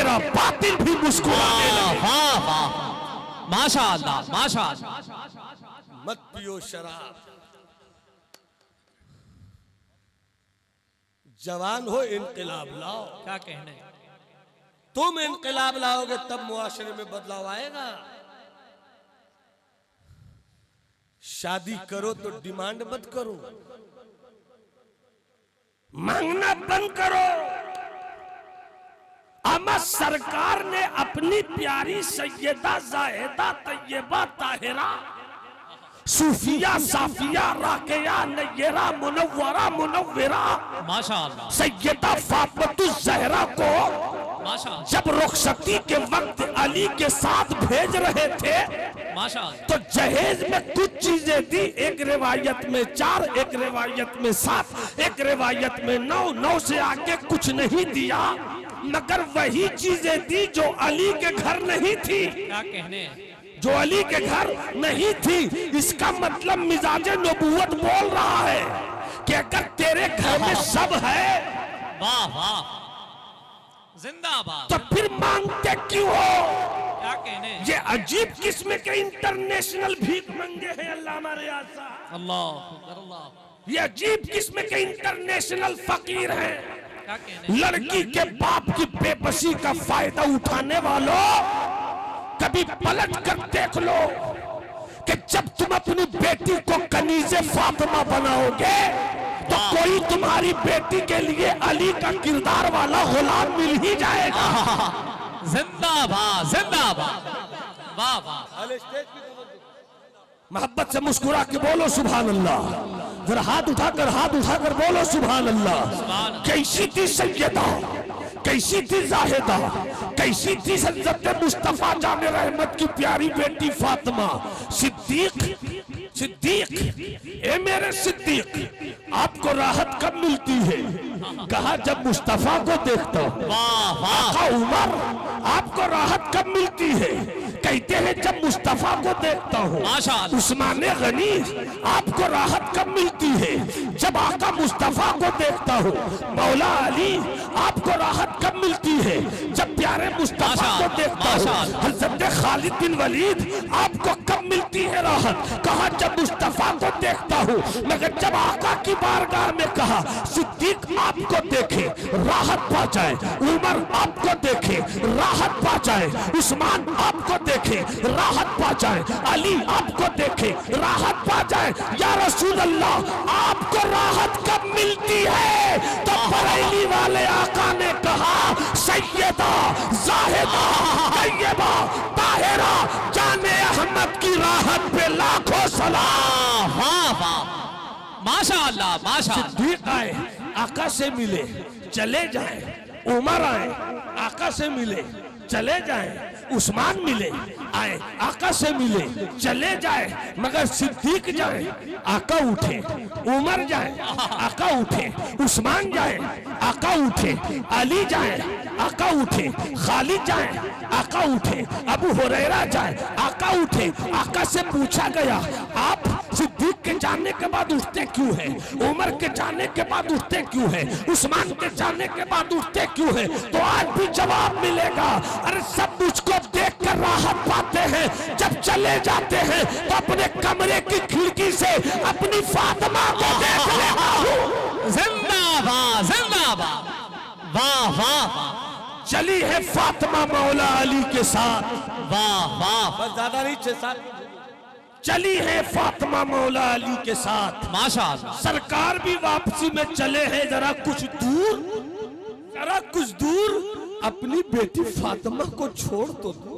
तेरा बातिल भी मुस्कुराने लगे। वाह वाह, माशाअल्लाह माशाअल्लाह। मत पियो शराब, जवान हो इनकलाब लाओ। क्या कहने, तुम इनकलाब लाओगे तब मुआशरे में बदलाव आएगा। शादी करो तो डिमांड मत करो, मांगना बंद करो। अमा सरकार ने अपनी प्यारी सैयदा जाहिदा तैयबा ताहिरा सूफिया साफिया राकिया नय्यरा मुनव्वरा मुनव्विरा माशाअल्लाह सैयदा फातिमा ज़हरा को माशाअल्लाह जब रुखसती के वक्त अली के साथ भेज रहे थे माशाअल्लाह। तो जहेज में कुछ चीजें दी। एक रिवायत में 4, एक रिवायत में 7, एक रिवायत में 9, 9 से आगे कुछ नहीं दिया, मगर वही चीजें दी जो अली के घर नहीं थी। क्या कहने, जो अली के घर नहीं थी। इसका मतलब मिजाज नबूवत बोल रहा है कि अगर तेरे घर में सब है वाह वाह, जिंदाबाद। तो फिर मांगते क्यों हो? क्या कहने, ये अजीब किस्म के इंटरनेशनल भीख मंगे हैं अल्लामा रियाज साहब। अल्लाह अल्लाह। ये अजीब किस्म के इंटरनेशनल फकीर हैं। क्या कहने, लड़की के बाप की बेबसी का फायदा उठाने वालों, कभी पलट कर देख लो कि जब तुम अपनी बेटी को कनीज़े फातिमा बनाओगे तो कोई तुम्हारी बेटी के लिए अली का किरदार वाला गुलाम मिल ही जाएगा। जिंदाबाद जिंदाबाद, वाह वाह। मोहब्बत से मुस्कुरा के बोलो सुभान अल्लाह। जरा हाथ उठाकर बोलो सुभान अल्लाह। कैसी थी सैयदा, कैसी थी जाहिदा, कैसी थी हज़रत मुस्तफा जाने रहमत की प्यारी बेटी फातिमा। सिद्दीक सिद्दीक, ए मेरे सिद्दीक, आपको राहत कब मिलती है? कहा जब मुस्तफा को देखता हूं। वाह वाह, आका उमर, आपको राहत कब मिलती है? कहते हैं जब मुस्तफा को देखता हूँ। माशाअल्लाह। उस्मान गनी, आपको राहत कब मिलती है? जब आका मुस्तफा को देखता हूँ। मौला अली, आपको राहत कब मिलती है? जब प्यारे मुस्तफा को देखता हूँ। हज़रत खालिद बिन वलीद, आपको कब मिलती है राहत? कहा जब मुस्तफा को देखता हूँ। मगर जब आका की बारगाह में कहा सिद्दीक आपको देखे राहत पा जाए, उमर आपको देखे राहत पा जाए, उस्मान आपको देखे राहत पा जाए, अली आपको देखे राहत पा जाए, या रसूल अल्लाह आपको राहत कब मिलती है? तो बरेली वाले आका ने कहा सैयदा जाहिदा तैयबा ताहिरा जाने अहमद की राहत पे लाखों सलाम। वाह वाह, माशाअल्लाह माशाअल्लाह। सिद्दीक आए, आका से मिले चले जाए, उमर आए, आका से मिले चले जाए, उस्मान मिले आए, आका से मिले चले जाए, मगर सिद्दीक जाए आका उठे, उमर जाए आका उठे, उस्मान जाए आका उठे, अली जाए आका उठे, खालिद जाए आका उठे, अबू हुरैरा जाए आका उठे। आका से पूछा गया आप सिद्दीक के जाने के बाद उठते क्यों हैं? उमर के जाने के बाद उठते क्यों हैं? उस्मान के जाने के बाद उठते क्यों हैं? तो आज भी जवाब मिलेगा। अरे सब मुझको देख कर राहत पाते हैं, जब चले जाते हैं तो अपने कमरे की खिड़की से अपनी फातिमा को देख लेता हूं। जिंदाबाद जिंदाबाद, वाह वाह वाह। चली है फातिमा मौला अली के साथ। वाह वाह, बस ज्यादा नहीं, 6 चली है फातिमा मौला अली के साथ। माशाअल्लाह। सरकार भी वापसी में चले हैं, जरा कुछ दूर अपनी बेटी फातिमा को छोड़ तो दो।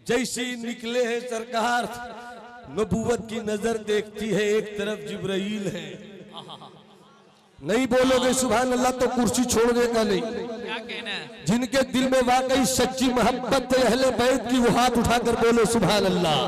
जैसे ही निकले हैं सरकार, नबूवत की नजर देखती है, एक तरफ जिब्राइल है। नहीं बोलोगे सुभान अल्लाह तो कुर्सी छोड़ने का नहीं। क्या कहना है, जिनके दिल में वाकई सच्ची मोहब्बत है अहले बैत की, वो हाथ उठाकर बोलो सुभान अल्लाह।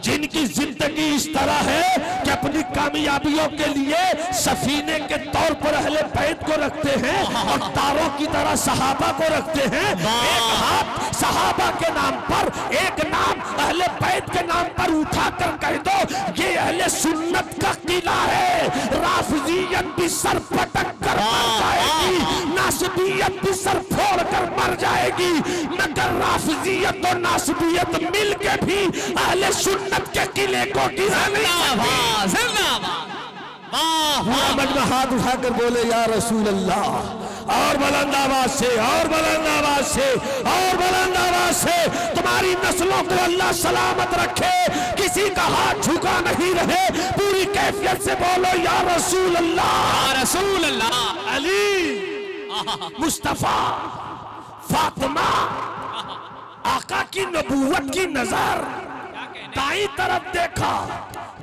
जिनकी जिंदगी इस तरह है कि अपनी कामयाबियों के लिए सफीने के तौर पर अहले बैत को रखते हैं और तारों की तरह सहाबा को रखते हैं। एक हाथ सहाबा के नाम पर, एक नाम अहले बैत के नाम पर उठाकर कह दो ये अहले सुन्नत का किला है। राफिजियत भी सर पटक कर मर जाएगी, नासिर नासबियत भी सर फोड़ कर मर जाएगी, मगर राफिजियत और नासबियत मिल के भी अहले सुन्नत के किले को गिरा नहीं सकती। जिंदाबाद, वाह वाह, में हाथ उठाकर बोले या रसूल अल्लाह, और बुलंद आवाज से, और बुलंद आवाज से, और बुलंद आवाज से, तुम्हारी नस्लों को अल्लाह सलामत रखे, किसी का हाथ झुका नहीं रहे, पूरी कैफियत से बोलो या रसूल अल्लाह, या रसूल अल्लाह। अली, मुस्तफा, फातिमा, आका की नबूवत की नजर दाई तरफ देखा,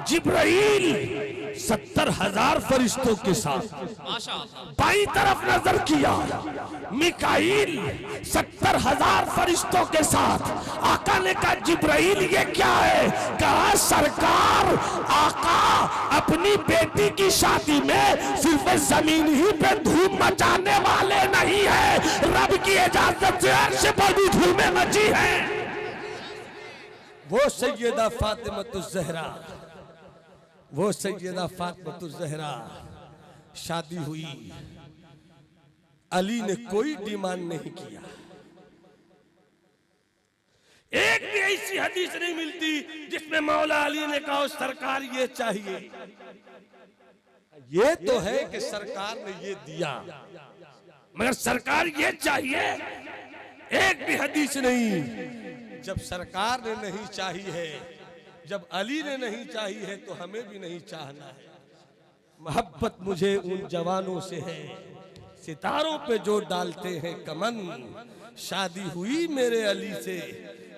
जिब्राइल 70,000 फरिश्तों के साथ, माशाअल्लाह, बाईं तरफ नजर किया, मिकाईल 70,000 फरिश्तों के साथ। आका ने कहा जिब्राइल ये क्या है? कहा सरकार, आका अपनी बेटी की शादी में सिर्फ जमीन ही पे धूम मचाने वाले नहीं है, रब की इजाजत से अर्श पर भी धूमें मची है। वो सैयदा फातिमतुज़ ज़हरा, वो सैयदा फातिमतुज़ ज़हरा शादी हुई, अली ने कोई डिमांड नहीं किया। एक भी ऐसी हदीस नहीं मिलती जिसमें मौला अली ने कहा सरकार ये चाहिए। ये तो है कि सरकार ने ये दिया, मगर सरकार ये चाहिए, एक भी हदीस नहीं। जब सरकार ने नहीं चाहिए है, जब अली ने नहीं चाहिए है, तो हमें भी नहीं चाहना है। मोहब्बत मुझे उन जवानों से है सितारों पे जो डालते हैं कमन। शादी हुई मेरे अली से,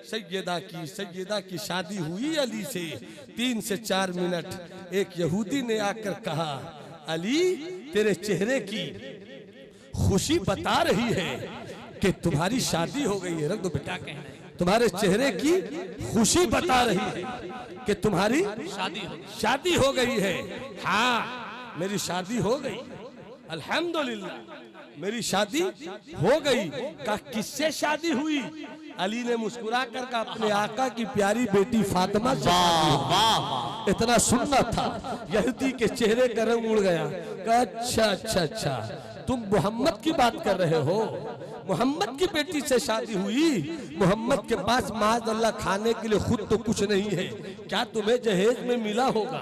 सैयदा की शादी हुई अली से। 3 से 4 मिनट एक यहूदी ने आकर कहा, अली तेरे चेहरे की खुशी बता रही है कि तुम्हारी शादी हो गई है। रख दो बेटा, तुम्हारे चेहरे की खुशी बता रही है कि तुम्हारी शादी हो गई है। हाँ मेरी शादी हो गई, अल्हम्दुलिल्लाह मेरी शादी हो गई। कहा किससे शादी हुई? अली ने मुस्कुरा कर कहा अपने आका की प्यारी बेटी फातिमा से शादी हुई। इतना सुनना था, यहूदी के चेहरे का रंग उड़ गया। कहा अच्छा अच्छा अच्छा, तुम मोहम्मद की बात कर रहे हो? मोहम्मद की बेटी से शादी हुई? मोहम्मद के पास माज़ अल्लाह खाने के लिए खुद तो कुछ नहीं है, क्या तुम्हें जहेज में मिला होगा?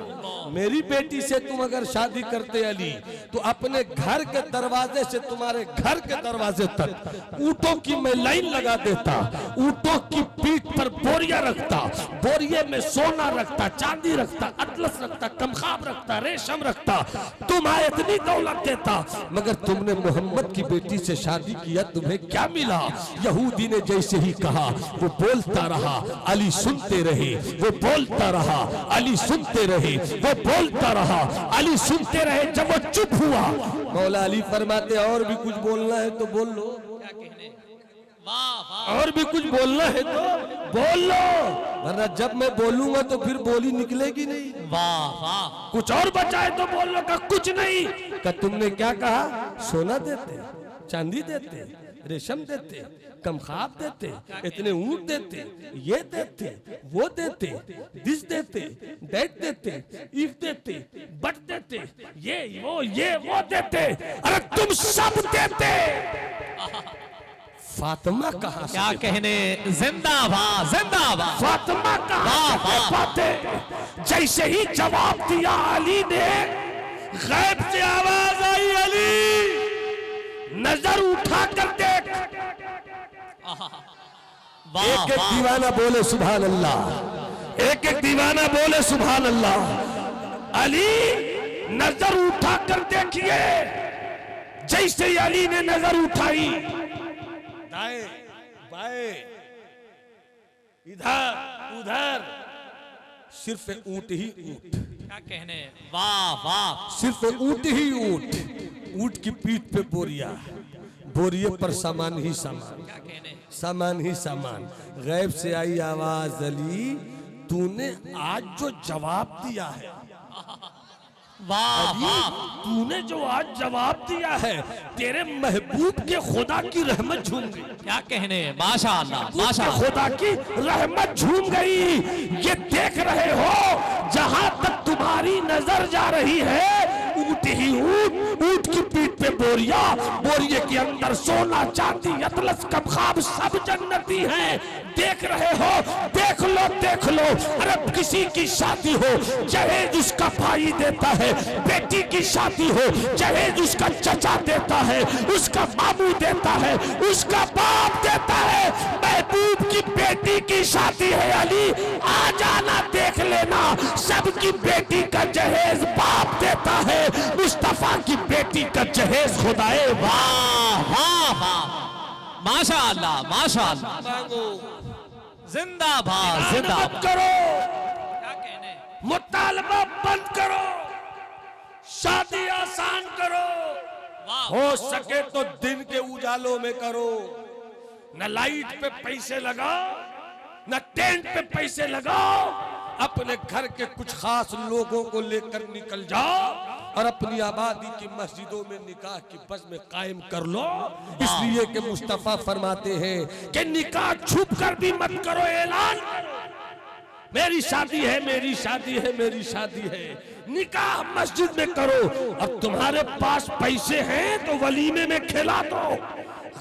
मेरी बेटी से तुम अगर शादी करते अली, तो अपने घर के दरवाजे से तुम्हारे घर के दरवाजे तक ऊंटों की मैं लाइन लगा देता, ऊंटों की पीठ पर बोरिया रखता, बोरिये में सोना रखता, चांदी रखता, अतलस रखता, कमखाब रखता, रेशम रखता, तुम्हारे इतनी दौलत देता, मगर तुमने मोहम्मद की बेटी से शादी किया, तुम्हें क्या मिला? यहूदी ने जैसे ही कहा वो बोलता रहा, अली सुनते रहे, वो बोलता रहा, अली सुनते रहे, वो बोलता रहा, अली सुनते रहे। जब वो चुप हुआ, मौला अली फरमाते और भी कुछ बोलना है तो बोल लो, और भी कुछ बोलना है तो बोल लो, वरना जब मैं बोलूंगा तो फिर बोली निकलेगी नहीं। वाह वाह, कुछ और बचाए तो बोल लो। का कुछ नहीं। का तुमने क्या कहा? सोना देते, चांदी देते, रेशम देते, कमखाब देते, इतने ऊंट देते, ये देते, वो देते, दिस देते, दैट देते, इफ देते, बट देते, ये वो देते। अरे तुम सब देते, फातिमा कहाँ से? क्या कहने, जिंदाबाद जिंदाबाद, फातिमा कहाँ से पाते? जैसे ही जवाब दिया अली ने, गैब से आवाज आई, अली नजर उठा कर देख। एक एक दीवाना बोले सुभान अल्लाह, एक एक दीवाना बोले सुभान अल्लाह। अली नजर उठा कर देखिए। जैसे ही अली ने नजर उठाई, दाएं बाएं इधर उधर, सिर्फ ऊंट ही ऊंट। क्या कहने, वाह वाह, सिर्फ ऊंट ही ऊंट, ऊंट की पीठ पे बोरिया, बोरिये पर सामान ही सामान, क्या कहने, सामान ही सामान। गैब से आई आवाज, अली तूने आज जो जवाब दिया है, वाह वाह, तूने जो आज जवाब दिया है, तेरे महबूब के खुदा की रहमत झूम गई। क्या कहने, माशाअल्लाह माशाअल्लाह, खुदा की रहमत झूम गई। ये देख रहे हो, जहां तक तुम्हारी नजर जा रही है, ऊँट ही ऊँट, ऊँट की पीठ पे बोरिया, बोरिए के अंदर सोना चांदी अतलस कबखाब सब जन्नती हैं। देख रहे हो, देख लो देख लो। अरे किसी की शादी हो जहेज उसका भाई देता है, बेटी की शादी हो जहेज उसका चचा देता है, उसका मामू देता है, उसका बाप देता है। महबूब की बेटी की शादी है अली, आ जाना देख लेना। सबकी बेटी का जहेज बाप देता है, मुस्तफा की बेटी का जहेज खुदाए। वाह वाह वाह, माशाअल्लाह माशाअल्लाह, जिंदाबाद मत जिंदाबाद। करो, क्या कहने, मुतालबा बंद करो, शादी आसान करो। वाह हो सके तो दिन के उजालों में करो। न लाइट पे पैसे लगाओ, न टेंट पे पैसे लगाओ। अपने घर के कुछ खास लोगों को लेकर निकल जाओ और अपनी आबादी की मस्जिदों में निकाह की बज़्म कायम कर लो। इसलिए कि मुस्तफा फरमाते हैं कि निकाह छुप कर भी मत करो, ऐलान मेरी शादी है, मेरी शादी है, मेरी शादी है। निकाह मस्जिद में करो। अब तुम्हारे पास पैसे हैं तो वलीमे में खिला दो।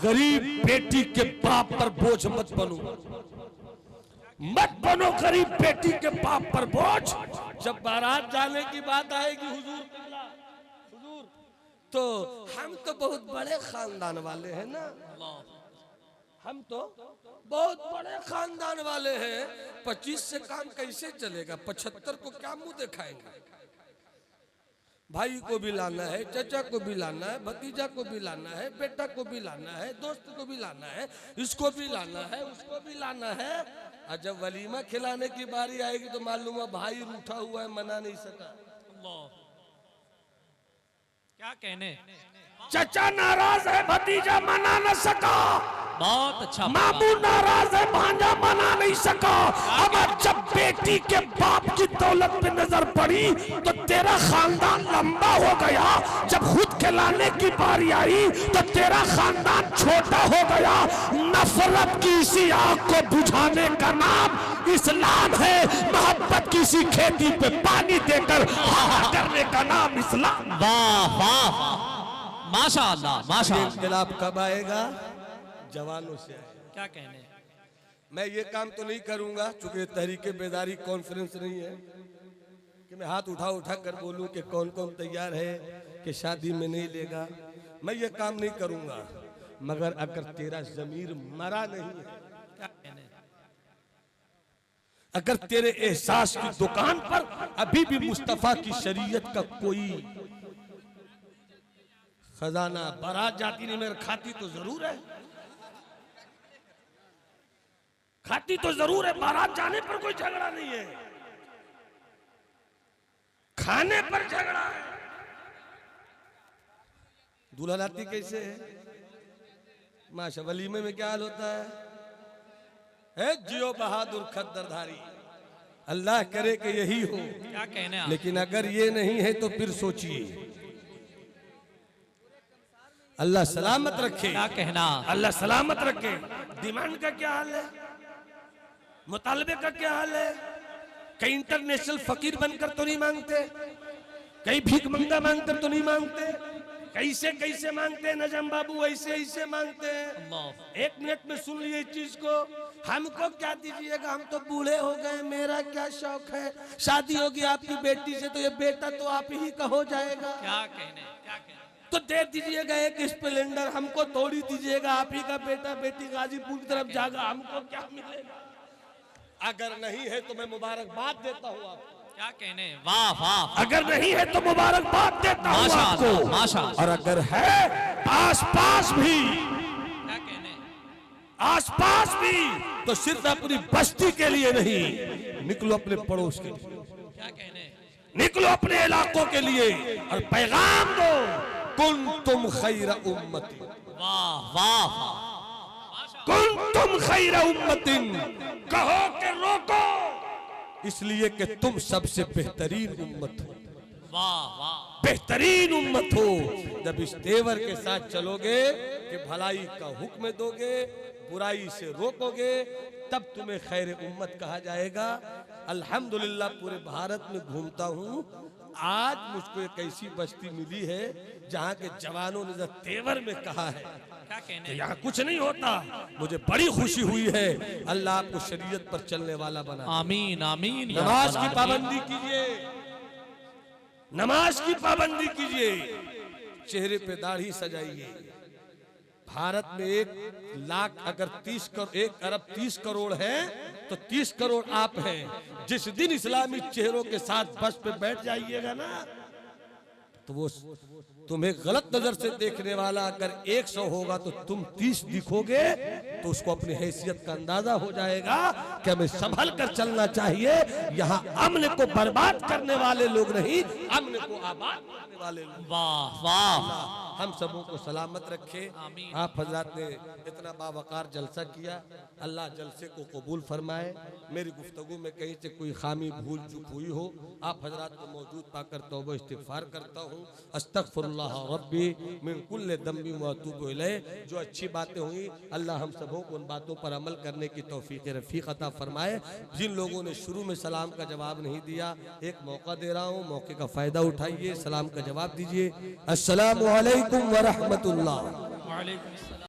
गरीब बेटी के बाप पर बोझ मत बनो, मत बनो गरीब बेटी के बाप पर बोझ। जब बारात जाने की बात आएगी हुजूर हुजूर, तो हम तो बहुत बड़े खानदान वाले हैं ना, हम तो बहुत बड़े खानदान वाले हैं। 25 से काम कैसे चलेगा, 75 को क्या मुंह दिखाएंगे। भाई को भी लाना है, चाचा को भी लाना है, भतीजा को भी लाना है, बेटा को भी लाना है, दोस्त को भी लाना है, इसको भी लाना है, उसको भी लाना है। और जब वलीमा खिलाने की बारी आएगी तो मालूम है भाई रूठा हुआ है, मना नहीं सका। क्या कहने, चचा नाराज है, भतीजा मना न सका। बहुत अच्छा मामू नाराज है, भांजा मना नहीं सका। अब जब बेटी के बाप की दौलत पे नजर पड़ी तो तेरा खानदान लंबा हो गया। जब खुद खिलाने की बारी आई तो तेरा खानदान छोटा हो गया। नफरत की इसी आग को बुझाने का नाम इस्लाम है। मोहब्बत की इसी खेती पे पानी देकर हाहा करने का नाम इस्लाम। वाह वाह, माशाअल्लाह माशाअल्लाह। इनकलाब कब आएगा, जवानों से आएगा। क्या कहने, मैं ये काम तो नहीं करूंगा, चूंकि तहरीके बेदारी कॉन्फ्रेंस नहीं है कि मैं हाथ उठा उठा कर बोलूं कि कौन कौन तैयार है कि शादी में नहीं लेगा। मैं ये काम नहीं करूंगा, मगर अगर तेरा जमीर मरा नहीं है, क्या कहने, अगर तेरे एहसास की दुकान पर अभी भी मुस्तफा की शरीयत का कोई खजाना, बारात जाती नहीं मगर खाती तो जरूर है, खाती तो जरूर है। बारात जाने पर कोई झगड़ा नहीं है, खाने पर झगड़ा है। दूल्हा आती कैसे है, माशा वलीमे में क्या हाल होता है जियो बहादुर खद्दरधारी। अल्लाह करे कि यही हो, क्या कहने आप? लेकिन अगर ये नहीं है तो फिर सोचिए। अल्लाह सलामत रखे, क्या कहना, अल्लाह सलामत रखे। डिमांड का क्या हाल है, मुतालबे का क्या हाल है? कहीं इंटरनेशनल फकीर बनकर तो नहीं मांगते, कहीं भीख मंगा मांगकर तो नहीं मांगते, कैसे कैसे मांगते हैं नजम बाबू, ऐसे ऐसे मांगते हैं। अल्लाह। एक मिनट में सुन लिए इस चीज को। हमको क्या दीजिएगा, हम तो बूढ़े हो गए, मेरा क्या शौक है, शादी होगी आपकी बेटी से तो ये बेटा तो आप ही का हो जाएगा, क्या कहने, क्या कहने, तो दे दीजिएगा एक स्प्लेंडर, हमको थोड़ी दीजिएगा, आप ही का बेटा बेटी गाजीपुर की तरफ जाएगा, हमको क्या मिलेगा? अगर नहीं है तो मैं मुबारकबाद देता हूँ आपको। क्या कहने, वाह वाह, अगर नहीं है तो मुबारकबाद देता हूँ आपको। माशाअल्लाह माशाअल्लाह। और अगर है आसपास भी, क्या कहने, आसपास भी, तो सिर्फ अपनी बस्ती के लिए नहीं, निकलो अपने पड़ोस के लिए, क्या कहने, निकलो अपने इलाकों के लिए और पैगाम दो। कुन तुम खैर उम्मती, वाह वाह, कुन तुम खैर उम्मतिन, कहो कि रोको, इसलिए कि तुम सबसे बेहतरीन उम्मत हो, वाह वाह, बेहतरीन उम्मत हो। जब इस तेवर के साथ चलोगे कि भलाई का हुक्म दोगे, बुराई से रोकोगे, तब तुम्हें खैर उम्मत कहा जाएगा। अल्हम्दुलिल्लाह पूरे भारत में घूमता हूँ, आज मुझको एक ऐसी बस्ती मिली है जहाँ के जवानों ने जब तेवर में कहा है क्या कहने कि यहाँ कुछ नहीं होता, मुझे बड़ी खुशी हुई है। अल्लाह आपको शरीयत पर चलने वाला बना। आमीन आमीन या नमाज रब्बल की आलमीन। पाबंदी कीजिए, नमाज की पाबंदी कीजिए, चेहरे पे दाढ़ी सजाइए। भारत में 1 लाख अगर 1 अरब 30 करोड़ है तो 30 करोड़ आप हैं। जिस दिन इस्लामी चेहरों के साथ बस पे बैठ जाइएगा ना तो वो तुम्हें गलत नजर से देखने वाला अगर 100 होगा तो तुम 30 दिखोगे तो उसको अपनी हैसियत का अंदाजा हो जाएगा कि हमें संभल कर चलना चाहिए। यहाँ अमन को बर्बाद करने वाले लोग नहीं, अमन को आबाद करने वाले लोग। वाह वाह हम सबों को सलामत रखे। आमीन। आप हजरात ने इतना बावकार जलसा किया, अल्लाह जलसे को कबूल फरमाए। मेरी गुफ्तगू में कहीं से कोई खामी भूल चूक हुई हो, आप हजरात को मौजूद पाकर तौबा इस्तिगफार करता हूँ। अस्तगफिरुल्लाह रब्बी मिन कुल्लि दम्बि व अतूबु इलैह। जो अच्छी बातें हुई अल्लाह हम सबों को उन बातों पर अमल करने की तौफीक रफ़ीक अता फरमाए। जिन लोगों ने शुरू में सलाम का जवाब नहीं दिया, एक मौका दे रहा हूँ, मौके का फ़ायदा उठाइए, सलाम का जवाब दीजिए। अस्सलामु अलैकुम व रहमतुल्लाह। वालेकुम अस्सलाम।